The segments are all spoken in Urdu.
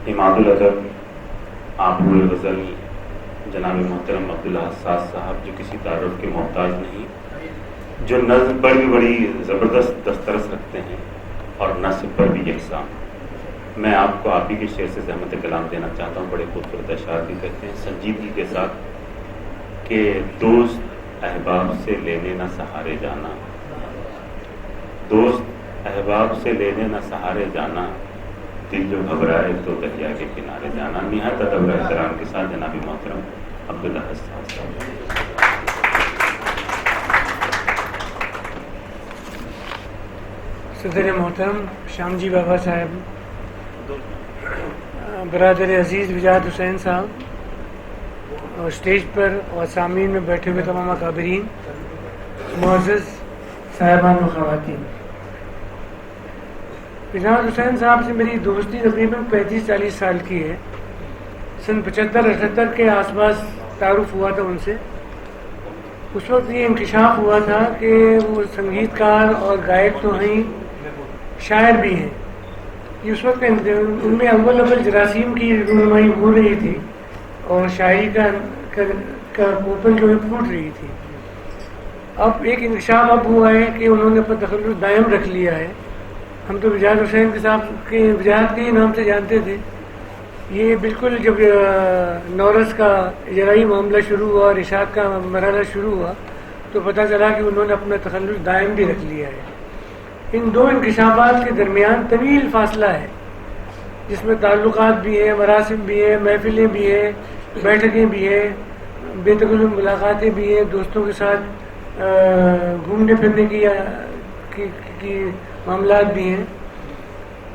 اماد الادب آبو غزل جناب محترم عبداللہ حساس صاحب، جو کسی تعارف کے محتاج نہیں، جو نظم پر بھی بڑی زبردست دسترس رکھتے ہیں اور نثر پر بھی یکساں۔ میں آپ کو آپ ہی کے شعر سے زحمت کلام دینا چاہتا ہوں۔ بڑے خوبصورت اشعار بھی کہتے ہیں سنجیدگی کے ساتھ کہ دوست احباب سے لینے نہ سہارے جانا، دوست احباب سے لینے نہ سہارے جانا، دل جو گھبرائے تو دریا کے کنارے جانا۔ نہایت ادب و احترام کے ساتھ جناب محترم عبداللہ حساس صاحب۔ صدر محترم شام جی بابا صاحب، برادر عزیز وجاہت حسین صاحب، اور اسٹیج پر اور سامعین میں بیٹھے ہوئے تمام اکابرین، معزز صاحبان و خواتین، وجاہت حسین صاحب سے میری دوستی تقریباً 35-40 سال کی ہے۔ سن 75-78 کے آس پاس تعارف ہوا تھا ان سے۔ اس وقت یہ انکشاف ہوا تھا کہ وہ سنگیت کار اور گائک تو ہیں، شاعر بھی ہیں۔ یہ اس وقت ان میں اول جراثیم کی رونمائی ہو رہی تھی اور شاعری کا کوپل جو ہے پھوٹ رہی تھی۔ اب ایک انکشاف اب ہوا ہے کہ انہوں نے اپنا تخلص دائم رکھ لیا ہے۔ ہم تو وجاہت حسین کے صاحب کے وجاہت کے ہی نام سے جانتے تھے۔ یہ بالکل جب نورس کا اجرائی معاملہ شروع ہوا اور ارشاد کا مرحلہ شروع ہوا تو پتہ چلا کہ انہوں نے اپنا تخلص دائم بھی رکھ لیا ہے۔ ان دو انکشافات کے درمیان طویل فاصلہ ہے، جس میں تعلقات بھی ہیں، مراسم بھی ہیں، محفلیں بھی ہیں، بیٹھکیں بھی ہیں، بے تکلف ملاقاتیں بھی ہیں، دوستوں کے ساتھ گھومنے پھرنے کی معاملات بھی ہیں۔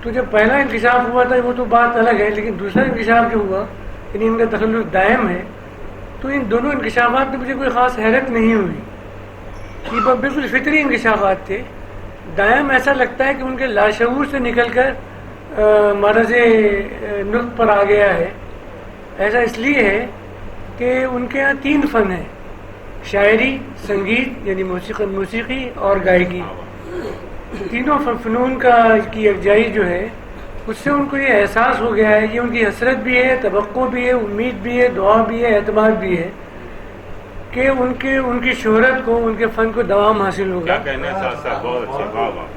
تو جب پہلا انکشاف ہوا تھا وہ تو بات الگ ہے، لیکن دوسرا انکشاف جو ہوا یعنی ان کا تخلص دائم ہے، تو ان دونوں انکشافات میں مجھے کوئی خاص حیرت نہیں ہوئی۔ یہ بالکل فطری انکشافات تھے۔ دائم ایسا لگتا ہے کہ ان کے لاشعور سے نکل کر مرض نطق پر آ گیا ہے۔ ایسا اس لیے ہے کہ ان کے ہاں 3 فن ہیں: شاعری، سنگیت یعنی موسیقی اور گائکی۔ تینوں فنون کی یکجائی جو ہے اس سے ان کو یہ احساس ہو گیا ہے، یہ ان کی حسرت بھی ہے، توقع بھی ہے، امید بھی ہے، دعا بھی ہے، اعتماد بھی ہے کہ ان کی شہرت کو، ان کے فن کو دوام حاصل ہوگا۔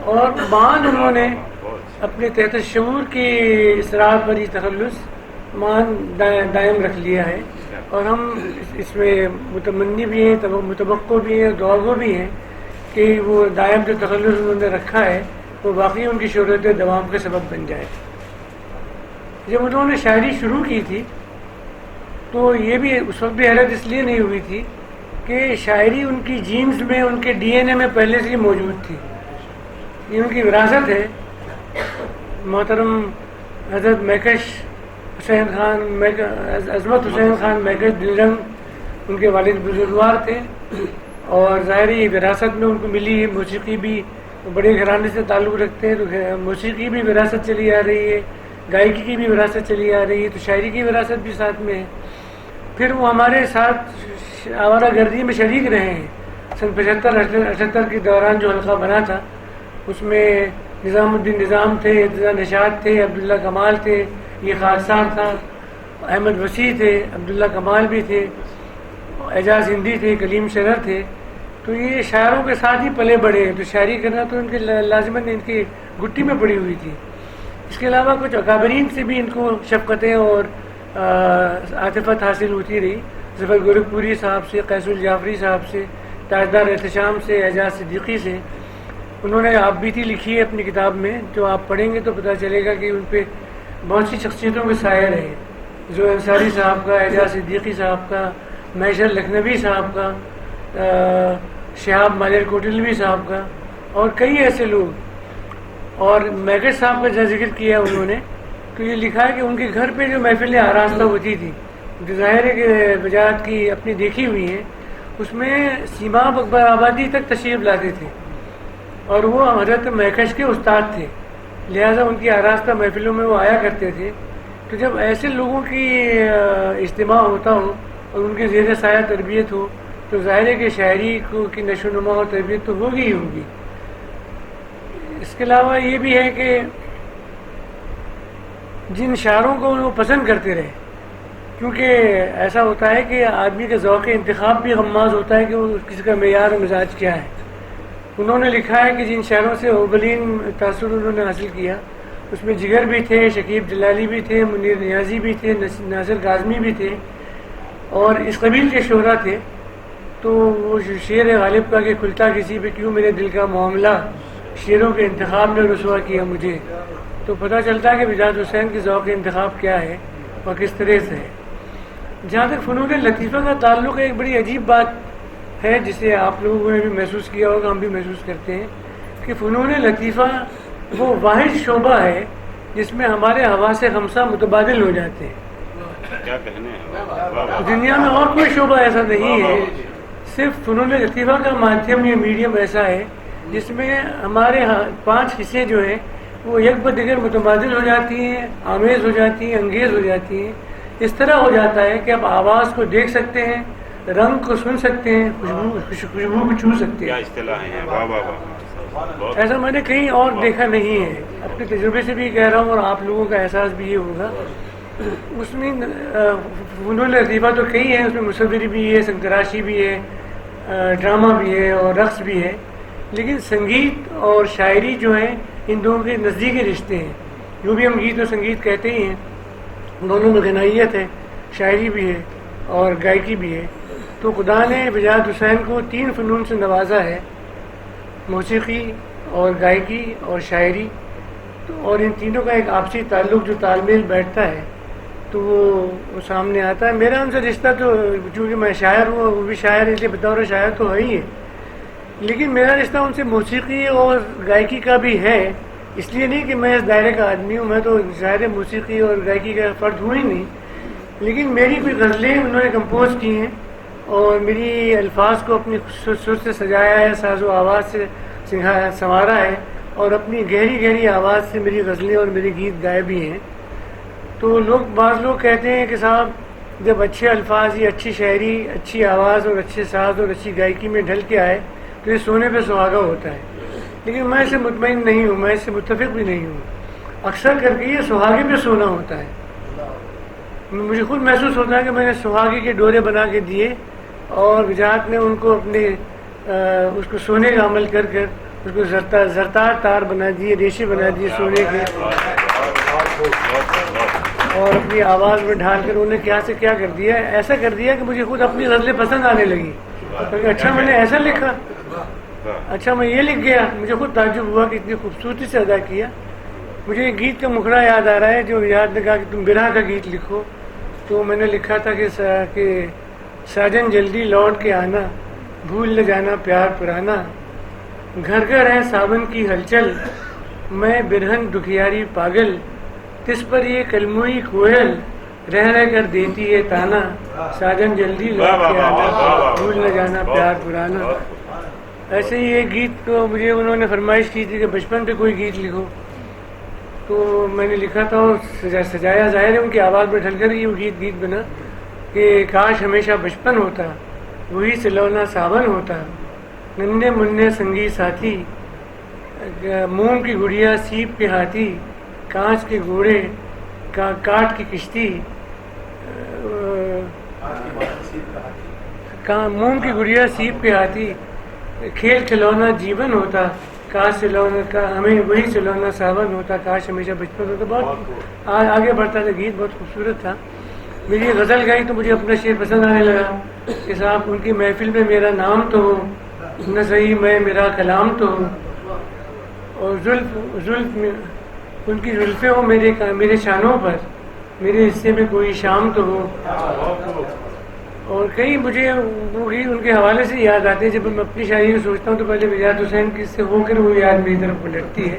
اور بعد انہوں نے اپنے تحت شعور کی اسرار پر یہ تخلص دائم رکھ لیا ہے، اور ہم اس میں متمنی بھی ہیں، متوقع بھی ہیں، دعاگو بھی ہیں کہ وہ دائم جو تخلص انہوں نے رکھا ہے وہ واقعی ان کی شہرت دوام کے سبب بن جائے۔ جب انہوں نے شاعری شروع کی تھی تو یہ بھی اس وقت بھی حیرت اس لیے نہیں ہوئی تھی کہ شاعری ان کی جینز میں، ان کے ڈی این اے میں پہلے سے ہی موجود تھی۔ یہ ان کی وراثت ہے۔ محترم حضرت مہکش حسین خان، عظمت حسین خان مہکش دلرنگ ان کے والد بزرگوار تھے، اور ظاہری وراثت میں ان کو ملی ہے۔ موسیقی بھی بڑے گھرانے سے تعلق رکھتے ہیں تو موسیقی بھی وراثت چلی آ رہی ہے، گائکی کی بھی وراثت چلی آ رہی ہے، تو شاعری کی وراثت بھی ساتھ میں ہے۔ پھر وہ ہمارے ساتھ آوارہ گردی میں شریک رہے ہیں۔ سن 75-78 کے دوران جو حلقہ بنا تھا اس میں نظام الدین نظام تھے، ارتضیٰ نشاط تھے، عبداللہ کمال تھے، یہ خاکسار تھا، احمد وسیع تھے، عبداللہ کمال بھی تھے، اعجاز ہندی تھے، کلیم شرر تھے۔ تو یہ شاعروں کے ساتھ ہی پلے بڑے ہیں، تو شاعری کرنا تو ان کے لازماً ان کی گٹی میں پڑی ہوئی تھی۔ اس کے علاوہ کچھ اکابرین سے بھی ان کو شفقتیں اور عاطفت حاصل ہوتی رہی۔ ظفر گورکھپوری صاحب سے، قیس الجعفری صاحب سے، تاجدار احتشام سے، اعجاز صدیقی سے۔ انہوں نے آپ بیتی لکھی ہے اپنی کتاب میں، جو آپ پڑھیں گے تو پتہ چلے گا کہ ان پہ بہت سی شخصیتوں کے سایہ رہے، جو انصاری صاحب کا، اعجاز صدیقی صاحب کا، معشر لکھنوی صاحب کا، شہاب مالر کوٹلوی صاحب کا، اور کئی ایسے لوگ۔ اور مہکش صاحب کا جہاں ذکر کیا انہوں نے تو یہ لکھا ہے کہ ان کے گھر پہ جو محفلیں آراستہ ہوتی تھی، جو ظاہر ہے کہ وجاہت کی اپنی دیکھی ہوئی ہیں، اس میں سیماب اکبر آبادی تک تشریف لاتے تھے، اور وہ حضرت مہکش کے استاد تھے، لہٰذا ان کی آراستہ محفلوں میں وہ آیا کرتے تھے۔ تو جب ایسے لوگوں کی اجتماع ہوتا ہو اور ان کے زیر سایہ تربیت ہو تو ظاہر ہے کہ شاعری کی نشو و نما اور تربیت تو ہوگی ہی ہوگی۔ اس کے علاوہ یہ بھی ہے کہ جن شاعروں کو وہ پسند کرتے رہے، کیونکہ ایسا ہوتا ہے کہ آدمی کا ذوق انتخاب بھی غماز ہوتا ہے کہ وہ کسی کا معیار و مزاج کیا ہے۔ انہوں نے لکھا ہے کہ جن شاعروں سے اولین تاثر انہوں نے حاصل کیا اس میں جگر بھی تھے، شکیب جلالی بھی تھے، منیر نیازی بھی تھے، ناصر کاظمی بھی تھے اور اس قبیل کے شعراء تھے۔ تو وہ شعر غالب کا کہ کھلتا کسی پہ کیوں میرے دل کا معاملہ، شعروں کے انتخاب میں رسوا کیا مجھے، تو پتہ چلتا ہے کہ بجات حسین کے ذوق انتخاب کیا ہے اور کس طرح سے ہے۔ جہاں تک فنون لطیفہ کا تعلق ہے، ایک بڑی عجیب بات ہے جسے آپ لوگوں نے بھی محسوس کیا ہوگا، ہم بھی محسوس کرتے ہیں کہ فنون لطیفہ وہ واحد شعبہ ہے جس میں ہمارے حواس خمسہ متبادل ہو جاتے ہیں۔ کیا کہنے ہیں، دنیا میں اور کوئی شعبہ ایسا نہیں ہے، صرف فنون لطیفہ کا مادھیم یا میڈیم ایسا ہے جس میں ہمارے 5 حصے جو ہیں وہ یک بدیگر متبادل ہو جاتی ہیں، آمیز ہو جاتی ہیں، انگیز ہو جاتی ہیں۔ اس طرح ہو جاتا ہے کہ آپ آواز کو دیکھ سکتے ہیں، رنگ کو سن سکتے ہیں، خوشبو کو چھو سکتے کیا ہیں۔ اصطلاح ہیں، واہ واہ واہ، ایسا میں نے کہیں اور دیکھا نہیں ہے، اپنے تجربے سے بھی کہہ رہا ہوں اور آپ لوگوں کا احساس بھی یہ ہوگا۔ اس میں فنون لطیفہ تو کئی ہیں، اس میں مصوری بھی ہے، سنگتراشی بھی ہے، ڈرامہ بھی ہے اور رقص بھی ہے، لیکن سنگیت اور شاعری جو ہیں ان دونوں کے نزدیکی رشتے ہیں۔ جو بھی ہم گیت و سنگیت کہتے ہی ہیں، دونوں میں غنائیت ہے، شاعری بھی ہے اور گائکی بھی ہے۔ تو خدا نے بجات حسین کو 3 فنون سے نوازا ہے، موسیقی اور گائکی اور شاعری، اور ان تینوں کا ایک آپسی تعلق جو تال میل بیٹھتا ہے تو وہ سامنے آتا ہے۔ میرا ان سے رشتہ تو چونکہ میں شاعر ہوں، وہ بھی شاعر ہے، اس لیے بطور شاعر تو ہے ہی ہے، لیکن میرا رشتہ ان سے موسیقی اور گائکی کا بھی ہے، اس لیے نہیں کہ میں اس دائرے کا آدمی ہوں، میں تو ظاہر موسیقی اور گائکی کا فرد ہوں ہی نہیں، لیکن میری کوئی غزلیں انہوں نے کمپوز کی ہیں اور میری الفاظ کو اپنی سر سے سجایا ہے، ساز و آواز سے سنوارا ہے اور اپنی گہری گہری آواز سے میری غزلیں اور میری گیت گائے بھی ہیں۔ تو بعض لوگ کہتے ہیں کہ صاحب جب اچھے الفاظ یا اچھی شاعری، اچھی آواز اور اچھے ساز اور اچھی گائکی میں ڈھل کے آئے تو یہ سونے پہ سہاگا ہوتا ہے، لیکن میں اس سے مطمئن نہیں ہوں، میں اس سے متفق بھی نہیں ہوں۔ اکثر کر کے یہ سہاگے پہ سونا ہوتا ہے۔ مجھے خود محسوس ہوتا ہے کہ میں نے سہاگے کے ڈورے بنا کے دیے اور بجات نے ان کو اپنے اس کو سونے کا عمل کر کر اس کو زرتار تار بنا دیے، ریشے بنا دیے سونے کے، اور اپنی آواز میں ڈھال کر انہوں نے کیا سے کیا کر دیا، ایسا کر دیا کہ مجھے خود اپنی غزلیں پسند آنے لگی، کیونکہ اچھا میں نے ایسا لکھا، اچھا میں یہ لکھ گیا، مجھے خود تعجب ہوا کہ اتنی خوبصورتی سے ادا کیا۔ مجھے ایک گیت کا مکھڑا یاد آ رہا ہے جو یاد نے کہا کہ تم برہ کا گیت لکھو، تو میں نے لکھا تھا کہ ساجن جلدی لوٹ کے آنا، بھول نہ جانا پیار پرانا، گھر گھر ہے صابن کی ہلچل، میں برہن دکھیاری پاگل، تس پر یہ کلموئی کوئل، رہ رہ کر دیتی ہے تانا، ساجن جلدی لوٹ کے آنا، بھول نہ جانا پیار پرانا۔ ایسے ہی ایک گیت کو مجھے انہوں نے فرمائش کی تھی کہ بچپن پہ کوئی گیت لکھو، تو میں نے لکھا تھا اور سجایا، ظاہر ہے ان کی آواز میں ڈھل کر ہی وہ گیت بنا کہ کاش ہمیشہ بچپن ہوتا، وہی سلونا ساون ہوتا، ننھے منھے سنگی ساتھی، موم کی گڑیا سیپ کے ہاتھی، کانچ کے گھوڑے کاٹ کی کشتی، موم کی گڑیا سیپ کے ہاتھی، کھیل کھلونا جیون ہوتا، کاش سلونا کا ہمیں وہی سلونا ساون ہوتا، کاش ہمیشہ بچپن ہوتا۔ بہت آگے بڑھتا تھا گیت، بہت خوبصورت تھا۔ میری غزل گائی تو مجھے اپنا شعر پسند آنے لگا کہ صاحب ان کی محفل میں میرا نام تو ہو، نہ صحیح میں میرا کلام تو ہو، اور زلف ان کی زلفیں ہو میرے شانوں پر، میرے حصے میں کوئی شام تو ہو۔ اور کئی مجھے وہی ان کے حوالے سے یاد آتے ہیں، جب میں اپنی شاعری میں سوچتا ہوں تو پہلے بجات حسین کی سے ہو کر وہ یاد میری طرف پلٹتی ہے،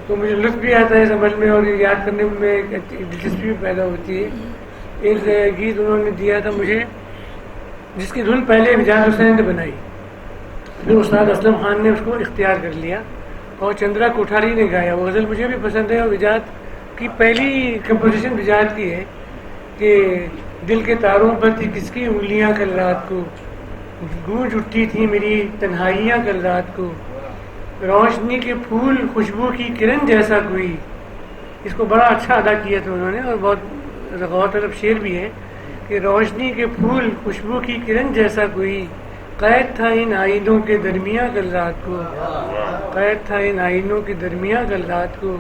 تو مجھے لطف بھی آتا ہے اس عمل میں اور یاد کرنے میں ایک دلچسپی بھی پیدا ہوتی ہے۔ ایک گیت انہوں نے دیا تھا مجھے جس کی دھن پہلے بجات حسین نے بنائی، پھر استاد اسلم خان نے اس کو اختیار کر لیا اور چندرا کوٹھاری نے گایا۔ وہ غزل مجھے بھی پسند ہے اور بجات کی پہلی کمپوزیشن بجات کی ہے کہ دل کے تاروں پر تھی کس کی انگلیاں کل رات کو، گونج اٹھتی تھی میری تنہائیاں کل رات کو، روشنی کے پھول خوشبو کی کرن جیسا کوئی، اس کو بڑا اچھا ادا کیا تھا انہوں نے، اور بہت غور طلب شعر بھی ہے کہ روشنی کے پھول خوشبو کی کرن جیسا کوئی قید تھا ان آئینوں کے درمیاں کل رات کو، قید تھا ان آئینوں کے درمیاں کل رات کو،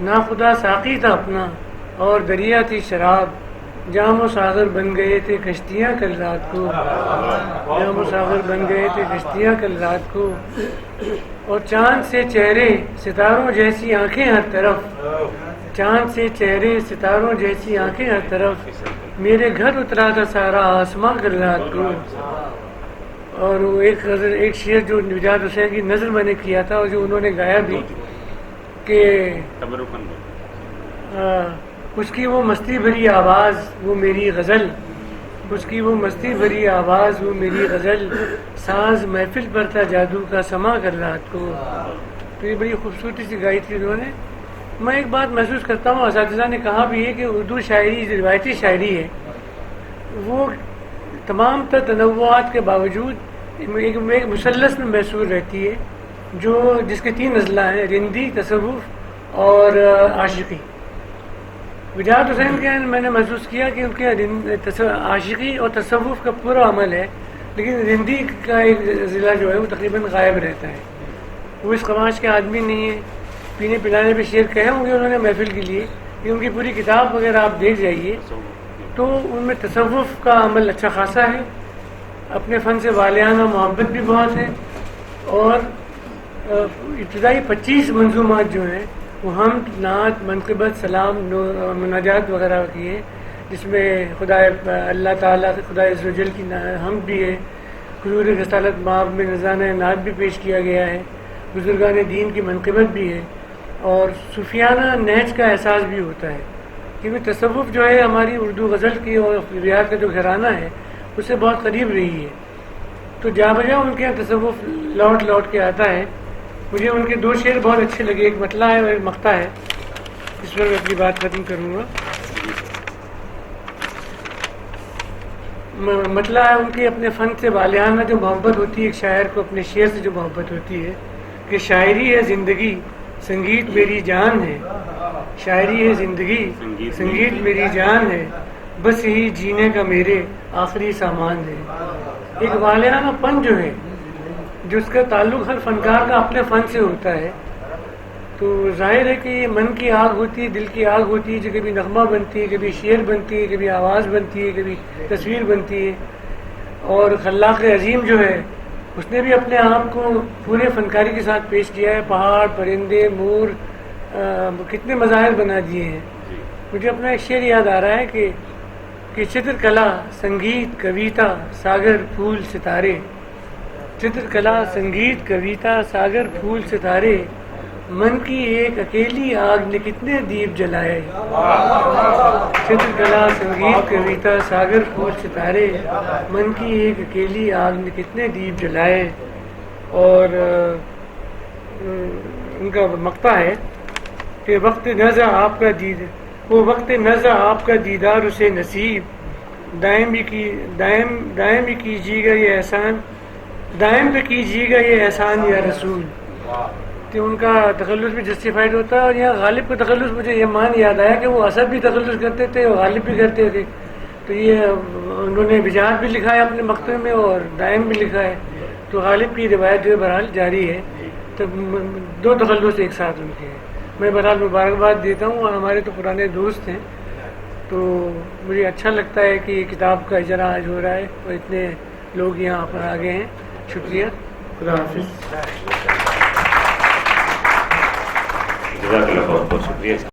ناخدا ساقی تھا اپنا اور دریا تھی شراب، جام و ساغر بن گئے تھے کشتیاں کل رات کو، جام و ساغر بن گئے تھے کشتیاں کل رات کو، اور چاند سے چہرے ستاروں جیسی آنکھیں ہر طرف، چاند سے چہرے ستاروں جیسی آنکھیں ہر طرف، میرے گھر اترا تھا سارا آسماں کل رات کو۔ اور وہ ایک شعر جو نجات حسین کی نظر میں نے کیا تھا اور جو انہوں نے گایا بھی کہ اس کی وہ مستی بھری آواز وہ میری غزل، اس کی وہ مستی بھری آواز وہ میری غزل، ساز محفل پر تھا جادو کا سما کر رات کو۔ تو یہ بڑی خوبصورتی سے گائی تھی انہوں نے۔ میں ایک بات محسوس کرتا ہوں، اساتذہ نے کہا بھی ہے کہ اردو شاعری جو روایتی شاعری ہے وہ تمام تر تنوعات کے باوجود ایک مثلث میں محصور رہتی ہے، جس کے 3 اضلاع ہیں: رندی، تصوف اور عاشقی۔ نجات حسین کے میں نے محسوس کیا کہ ان کے عاشقی اور تصوف کا پورا عمل ہے، لیکن رندی کا ایک ضلع جو ہے وہ تقریباً غائب رہتا ہے۔ وہ اس قماش کے آدمی نہیں ہے۔ پینے پلانے پہ شعر کہے ہوں گے انہوں نے محفل کے لیے، کہ ان کی پوری کتاب وغیرہ آپ دیکھ جائیے تو ان میں تصوف کا عمل اچھا خاصا ہے، اپنے فن سے والہانہ محبت بھی بہت ہے، اور ابتدائی 25 منظومات جو ہیں وہ حمد، نعت، منقبت، سلام، مناجات وغیرہ کی ہیں، جس میں اللہ تعالیٰ خدا عز و جل کی حمد بھی ہے، حضور رسالت مآب میں نذرانہ نعت بھی پیش کیا گیا ہے، بزرگان دین کی منقبت بھی ہے، اور صوفیانہ نہج کا احساس بھی ہوتا ہے، کیونکہ تصوف جو ہے ہماری اردو غزل کی اور ریاض کا جو گھرانہ ہے اس سے بہت قریب رہی ہے، تو جا بجا ان کے یہاں تصوف لوٹ لوٹ کے آتا ہے۔ مجھے ان کے 2 شعر بہت اچھے لگے، ایک مطلع ہے اور ایک مقطع ہے، اس پر میں اپنی بات ختم کروں گا۔ مطلع ہے ان کی اپنے فن سے والہانہ جو محبت ہوتی ہے، ایک شاعر کو اپنے شعر سے جو محبت ہوتی ہے کہ شاعری ہے زندگی، سنگیت میری جان ہے، شاعری ہے زندگی، سنگیت میری جان ہے، بس یہی جینے کا میرے آخری سامان ہے۔ ایک والہانہ پن جو ہے، جس کا تعلق ہر فنکار کا اپنے فن سے ہوتا ہے، تو ظاہر ہے کہ یہ من کی آگ ہوتی ہے، دل کی آگ ہوتی ہے، جو کبھی نغمہ بنتی ہے، کبھی شعر بنتی ہے، کبھی آواز بنتی ہے، کبھی تصویر بنتی ہے۔ اور خلاق عظیم جو ہے اس نے بھی اپنے آپ کو پورے فنکاری کے ساتھ پیش کیا ہے، پہاڑ، پرندے، مور، کتنے مظاہر بنا دیے ہیں۔ مجھے اپنا ایک شعر یاد آ رہا ہے کہ چتر کلا، سنگیت، کویتا، ساگر، پھول، ستارے، چتر کلا، سنگیت، کویتا، ساگر، پھول، ستارے، من کی ایک اکیلی آگ نے کتنے دیپ جلائے، چتر کلا، سنگیت، کویتا، ساگر، پھول، ستارے، من کی ایک اکیلی آگ نے کتنے دیپ جلائے۔ اور ان کا مقطع ہے کہ وقت نظر آپ کا وہ وقت نظر آپ کا دیدار اسے نصیب، دائم بھی کیجیے گا یہ احسان، دائم بھی کیجیے گا یہ احسان یا رسول۔ تو ان کا تخلص بھی جسٹیفائڈ ہوتا ہے، اور یہاں غالب کا تخلص مجھے یہ مان یاد آیا کہ وہ اسد بھی تخلص کرتے تھے اور غالب بھی کرتے تھے، تو یہ انہوں نے بجات بھی لکھا ہے اپنے مقطع میں اور دائم بھی لکھا ہے، تو غالب کی روایت جو ہے بہرحال جاری ہے، تو 2 تخلص ایک ساتھ ان کے ہیں۔ میں بہرحال مبارکباد دیتا ہوں، اور ہمارے تو پرانے دوست ہیں، تو مجھے اچھا لگتا ہے کہ یہ کتاب کا اجرا آج ہو رہا ہے اور اتنے لوگ یہاں پر آ گئے ہیں۔ شکریہ، خدا حافظ۔ جزاک اللہ، بہت بہت شکریہ۔